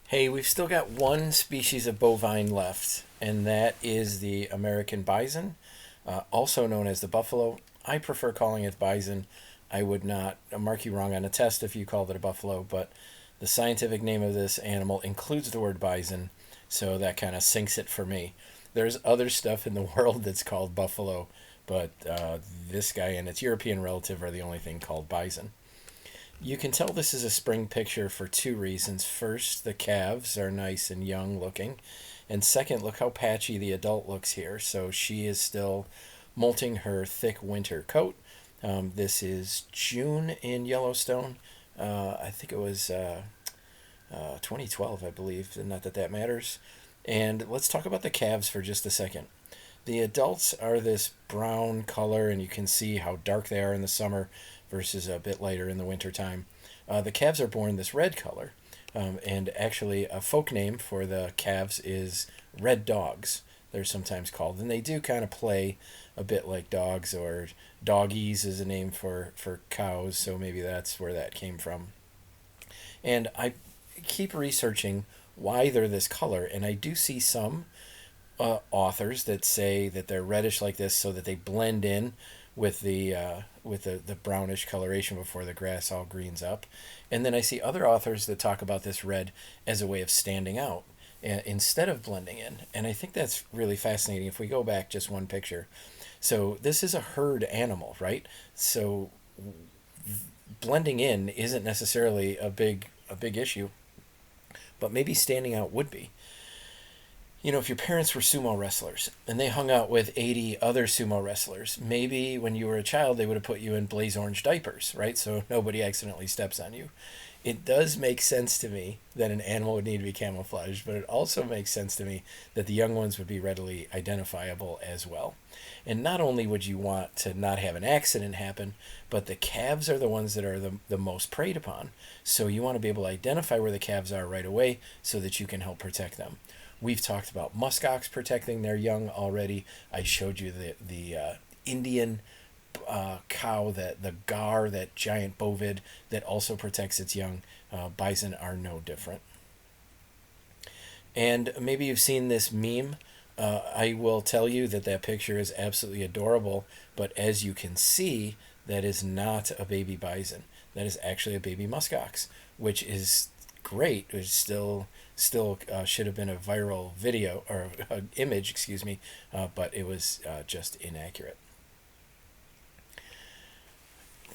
Hey, we've still got one species of bovine left, and that is the American bison, also known as the buffalo. I prefer calling it bison. I would not mark you wrong on a test if you called it a buffalo, but the scientific name of this animal includes the word bison, so that kind of sinks it for me. There's other stuff in the world that's called buffalo, but this guy and its European relative are the only thing called bison. You can tell this is a spring picture for two reasons. First, the calves are nice and young looking. And second, look how patchy the adult looks here. So she is still molting her thick winter coat. This is June in Yellowstone. I think it was 2012, I believe. Not that that matters. And let's talk about the calves for just a second. The adults are this brown color, and you can see how dark they are in the summer versus a bit lighter in the wintertime. The calves are born this red color, and actually, a folk name for the calves is red dogs, they're sometimes called. And they do kind of play a bit like dogs, or doggies is a name for cows, so maybe that's where that came from. And I keep researching why they're this color, and I do see some authors that say that they're reddish like this so that they blend in with the brownish coloration before the grass all greens up. And then I see other authors that talk about this red as a way of standing out instead of blending in. And I think that's really fascinating if we go back just one picture. So this is a herd animal, right? So blending in isn't necessarily a big issue, but maybe standing out would be. You know, if your parents were sumo wrestlers and they hung out with 80 other sumo wrestlers, maybe when you were a child they would have put you in blaze orange diapers, right? So nobody accidentally steps on you. It does make sense to me that an animal would need to be camouflaged, but it also makes sense to me that the young ones would be readily identifiable as well. And not only would you want to not have an accident happen, but the calves are the ones that are the most preyed upon. So you want to be able to identify where the calves are right away so that you can help protect them. We've talked about muskox protecting their young already. I showed you the Indian cow, that the gar, that giant bovid that also protects its young. Bison are no different. And maybe you've seen this meme. I will tell you that that picture is absolutely adorable, but as you can see, that is not a baby bison. That is actually a baby muskox, which is great. It still should have been a viral video or image, excuse me, but it was just inaccurate.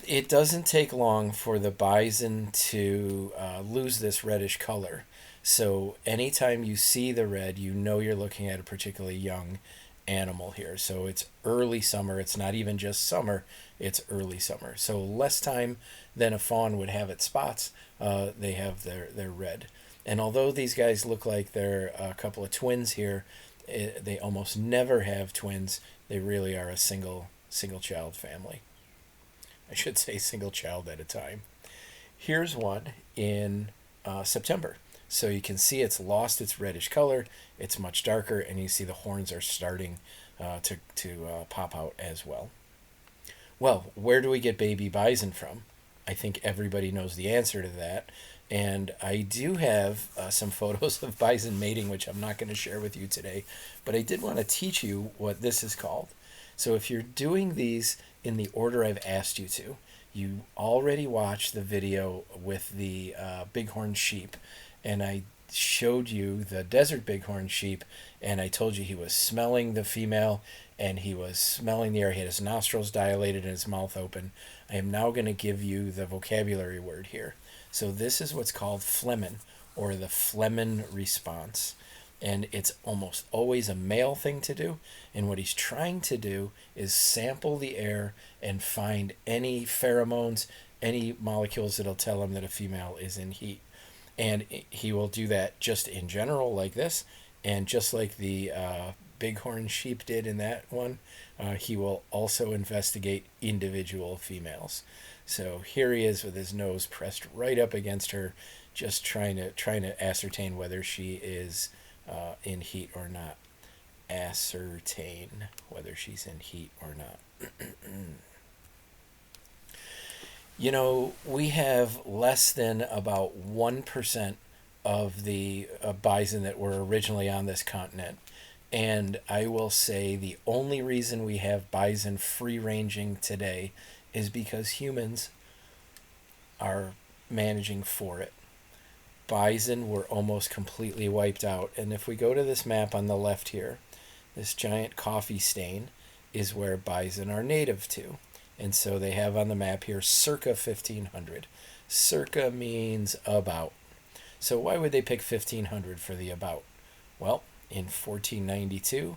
It doesn't take long for the bison to lose this reddish color. So anytime you see the red, you know you're looking at a particularly young animal here. So it's early summer. It's not even just summer, it's early summer. So less time than a fawn would have its spots, they have their red. And although these guys look like they're a couple of twins here, they almost never have twins. They really are a single child family. I should say single child at a time. Here's one in September. So you can see it's lost its reddish color. It's much darker, and you see the horns are starting to pop out as well. Well, where do we get baby bison from? I think everybody knows the answer to that. And I do have some photos of bison mating, which I'm not going to share with you today, but I did want to teach you what this is called. So if you're doing these in the order I've asked you to, you already watched the video with the bighorn sheep, and I showed you the desert bighorn sheep, and I told you he was smelling the female, and he was smelling the air. He had his nostrils dilated and his mouth open. I am now going to give you the vocabulary word here. So this is what's called Flehmen, or the Flehmen response. And it's almost always a male thing to do. And what he's trying to do is sample the air and find any pheromones, any molecules that'll tell him that a female is in heat. And he will do that just in general, like this. And just like the bighorn sheep did in that one, he will also investigate individual females. So here he is with his nose pressed right up against her, just trying to ascertain whether she is in heat or not. Ascertain whether she's in heat or not. You know, we have less than about 1% of the bison that were originally on this continent. And I will say the only reason we have bison free ranging today is because humans are managing for it. Bison were almost completely wiped out. And if we go to this map on the left here, this giant coffee stain is where bison are native to. And so they have on the map here circa 1500. Circa means about. So why would they pick 1500 for the about? Well, in 1492,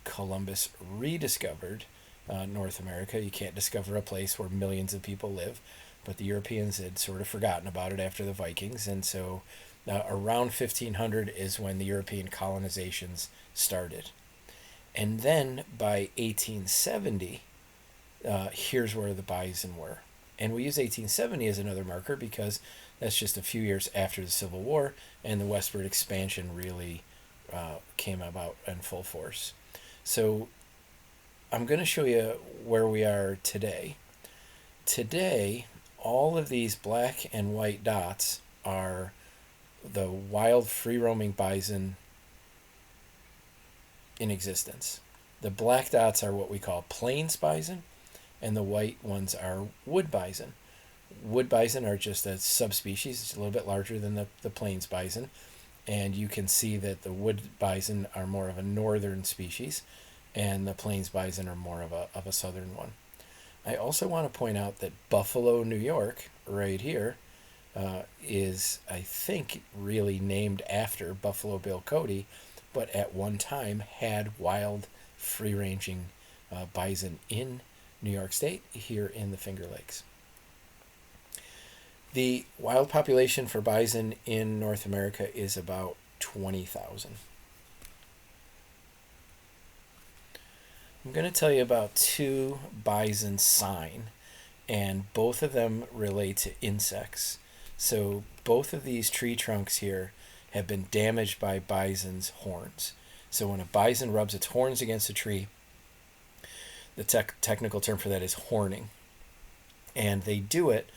Columbus rediscovered North America. You can't discover a place where millions of people live, but the Europeans had sort of forgotten about it after the Vikings, and so around 1500 is when the European colonizations started. And then by 1870, here's where the bison were. And we use 1870 as another marker because that's just a few years after the Civil War, and the westward expansion really came about in full force. So I'm going to show you where we are today. Today, all of these black and white dots are the wild free-roaming bison in existence. The black dots are what we call plains bison, and the white ones are wood bison. Wood bison are just a subspecies. It's a little bit larger than the plains bison, and you can see that the wood bison are more of a northern species, and the plains bison are more of a southern one. I also want to point out that Buffalo, New York, right here, is, I think, really named after Buffalo Bill Cody, but at one time had wild, free-ranging bison in New York State, here in the Finger Lakes. The wild population for bison in North America is about 20,000. I'm going to tell you about two bison sign, and both of them relate to insects. So both of these tree trunks here have been damaged by bison's horns. So when a bison rubs its horns against a tree, the technical term for that is horning. And they do it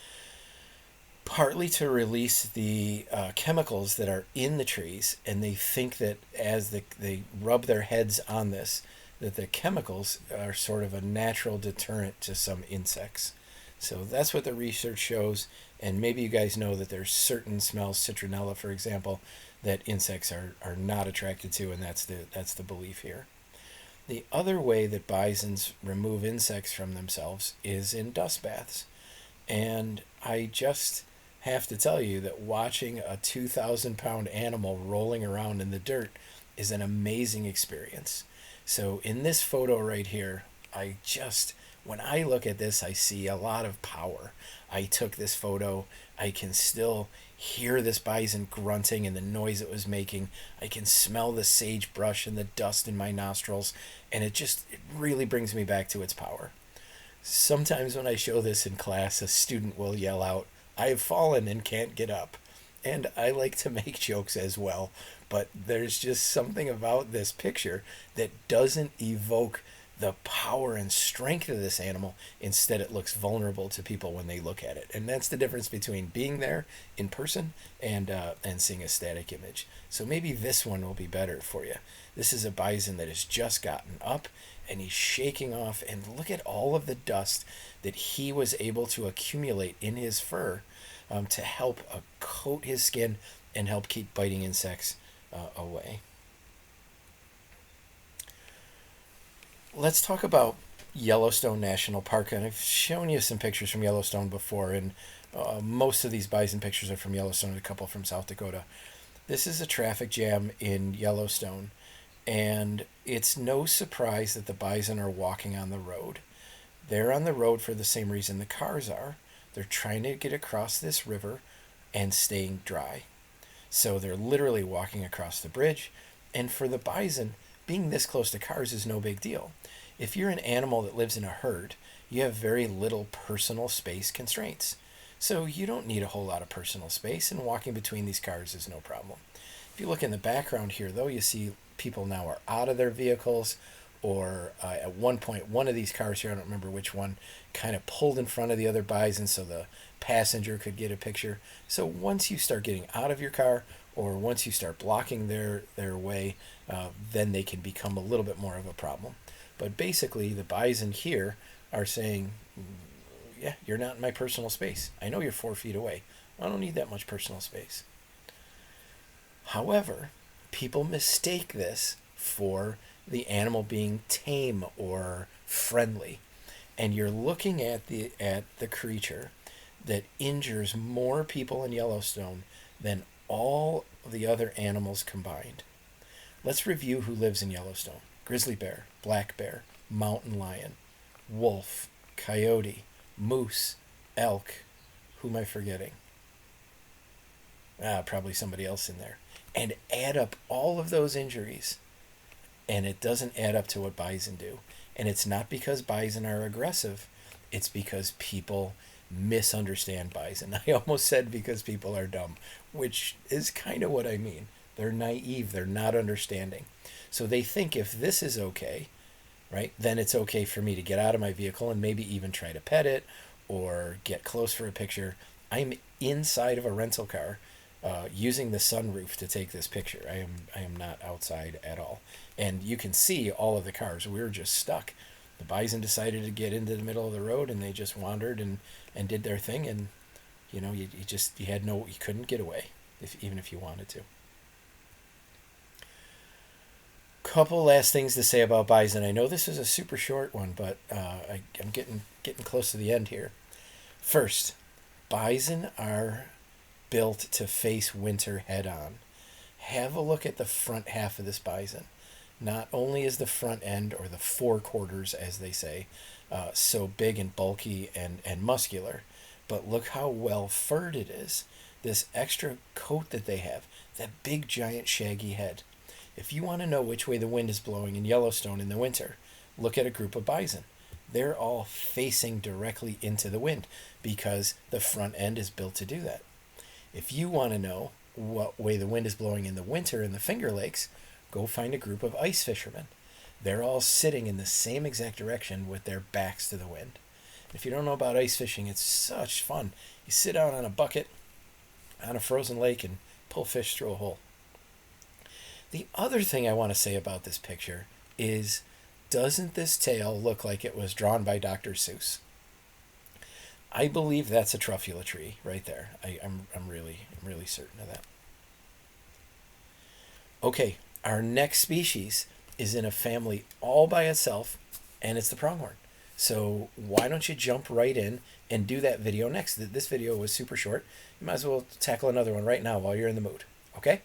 partly to release the chemicals that are in the trees, and they think that as they rub their heads on this, that the chemicals are sort of a natural deterrent to some insects. So that's what the research shows, and maybe you guys know that there's certain smells, citronella for example, that insects are not attracted to, and that's the belief here. The other way that bisons remove insects from themselves is in dust baths. And I just have to tell you that watching a 2,000-pound animal rolling around in the dirt is an amazing experience. So in this photo right here, when I look at this, I see a lot of power. I took this photo. I can still hear this bison grunting and the noise it was making. I can smell the sagebrush and the dust in my nostrils, and it really brings me back to its power. Sometimes when I show this in class, a student will yell out, "I have fallen and can't get up." And I like to make jokes as well, but there's just something about this picture that doesn't evoke the power and strength of this animal. Instead, it looks vulnerable to people when they look at it. And that's the difference between being there in person and seeing a static image. So maybe this one will be better for you. This is a bison that has just gotten up, and he's shaking off, and look at all of the dust that he was able to accumulate in his fur to help coat his skin and help keep biting insects away. Let's talk about Yellowstone National Park, and I've shown you some pictures from Yellowstone before, and most of these bison pictures are from Yellowstone, and a couple from South Dakota. This is a traffic jam in Yellowstone, and it's no surprise that the bison are walking on the road. They're on the road for the same reason the cars are. They're trying to get across this river and staying dry. So they're literally walking across the bridge, and for the bison, being this close to cars is no big deal. If you're an animal that lives in a herd, you have very little personal space constraints. So you don't need a whole lot of personal space, and walking between these cars is no problem. If you look in the background here, though, you see people now are out of their vehicles, or at one point, one of these cars here, I don't remember which one, kind of pulled in front of the other bison, so the passenger could get a picture. So once you start getting out of your car, or once you start blocking their way, then they can become a little bit more of a problem. But basically, the bison here are saying, yeah, you're not in my personal space. I know you're 4 feet away. I don't need that much personal space. However, people mistake this for the animal being tame or friendly. And you're looking at the creature that injures more people in Yellowstone than all the other animals combined. Let's review who lives in Yellowstone. Grizzly bear, black bear, mountain lion, wolf, coyote, moose, elk. Who am I forgetting? Probably somebody else in there. And add up all of those injuries, and it doesn't add up to what bison do. And it's not because bison are aggressive. It's because people misunderstand bison. I almost said because people are dumb, which is kind of what I mean. They're naive. They're not understanding. So they think if this is okay, right, then it's okay for me to get out of my vehicle and maybe even try to pet it or get close for a picture. I'm inside of a rental car using the sunroof to take this picture. I am not outside at all. And you can see all of the cars. We were just stuck. The bison decided to get into the middle of the road, and they just wandered and did their thing. And you know, you couldn't get away even if you wanted to. Couple last things to say about bison. I know this is a super short one, but I'm getting close to the end here. First, bison are built to face winter head on. Have a look at the front half of this bison. Not only is the front end, or the forequarters as they say, so big and bulky and muscular, but look how well furred it is. This extra coat that they have, that big giant shaggy head. If you want to know which way the wind is blowing in Yellowstone in the winter, look at a group of bison. They're all facing directly into the wind because the front end is built to do that. If you want to know what way the wind is blowing in the winter in the Finger Lakes, go find a group of ice fishermen. They're all sitting in the same exact direction with their backs to the wind. If you don't know about ice fishing, it's such fun. You sit out on a bucket on a frozen lake and pull fish through a hole. The other thing I want to say about this picture is, doesn't this tail look like it was drawn by Dr. Seuss? I believe that's a truffula tree right there. I'm really certain of that. Okay, our next species is in a family all by itself, and it's the pronghorn. So why don't you jump right in and do that video next? This video was super short. You might as well tackle another one right now while you're in the mood. Okay?